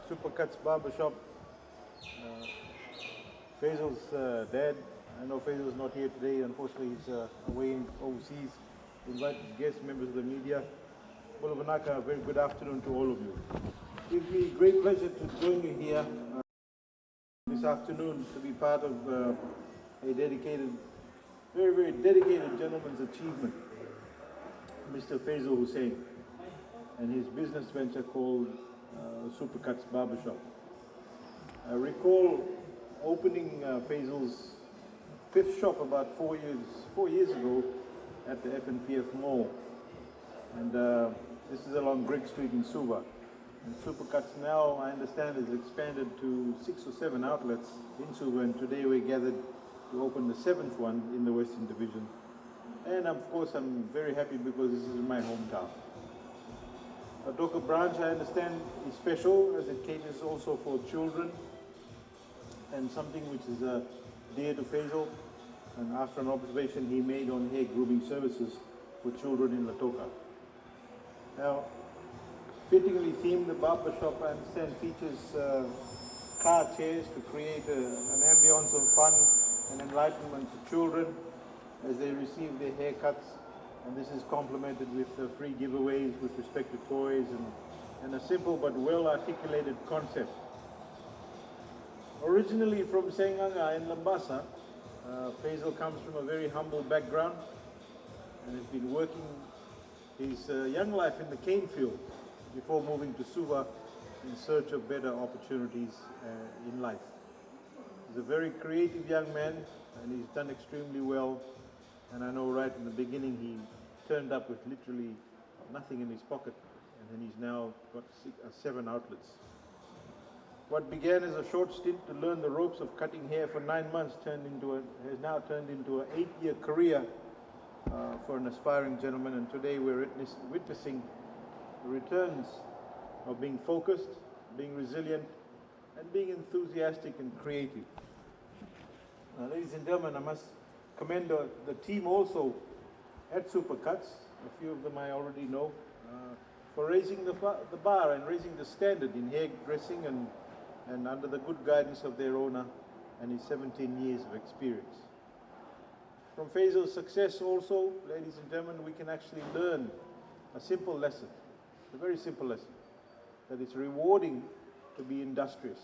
Supercuts Barbershop. Faizal's dad. I know Faizal's not here today. Unfortunately, he's away overseas. Invited guest members of the media. Bulavanaka, a very good afternoon to all of you. It gives me great pleasure to join you here this afternoon to be part of a dedicated, very, very dedicated gentleman's achievement, Mr. Faizal Hussain, and his business venture called Supercuts Barbershop. I recall opening Faizal's fifth shop about 4 years ago at the F&PF Mall, and this is along Greg Street in Suva. And Supercuts now, I understand, has expanded to 6 or 7 outlets in Suva, and today we're gathered to open the 7th one in the Western Division. And of course, I'm very happy because this is my hometown. Lautoka branch, I understand, is special as it caters also for children, and something which is dear to Faizal, and after an observation he made on hair grooming services for children in Lautoka. Now, fittingly themed, the barbershop, I understand, features car chairs to create an ambience of fun and enlightenment to children as they receive their haircuts, and this is complemented with free giveaways with respect to toys and a simple but well-articulated concept. Originally from Senganga in Lambasa, Faizal comes from a very humble background and has been working his young life in the cane field before moving to Suva in search of better opportunities in life. He's a very creative young man and he's done extremely well, and I know right in the beginning he turned up with literally nothing in his pocket, and then he's now got 7 outlets. What began as a short stint to learn the ropes of cutting hair for 9 months has now turned into an 8-year career for an aspiring gentleman, and today we're witnessing the returns of being focused, being resilient, and being enthusiastic and creative. Ladies and gentlemen, I must commend the team also at Supercuts, a few of them I already know, for raising the bar and raising the standard in hairdressing and under the good guidance of their owner and his 17 years of experience. From Faizal's success also, ladies and gentlemen, we can actually learn a simple lesson, a very simple lesson, that it's rewarding to be industrious,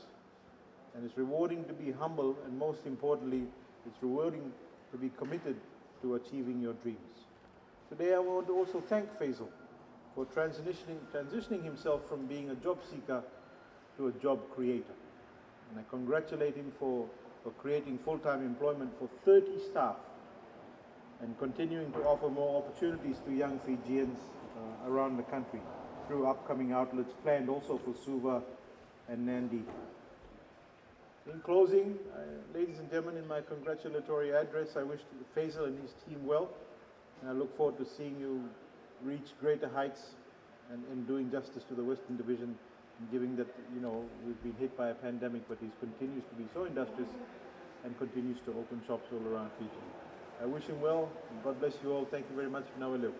and it's rewarding to be humble, and most importantly, it's rewarding to be committed to achieving your dreams. Today I want to also thank Faizal for transitioning himself from being a job seeker to a job creator. And I congratulate him for creating full-time employment for 30 staff and continuing to offer more opportunities to young Fijians around the country through upcoming outlets planned also for Suva and Nandi. In closing, ladies and gentlemen, in my congratulatory address, I wish Faizal and his team well, and I look forward to seeing you reach greater heights and doing justice to the Western Division, and given that, you know, we've been hit by a pandemic, but he continues to be so industrious and continues to open shops all around Fiji. I wish him well, and God bless you all. Thank you very much. Nawaleo.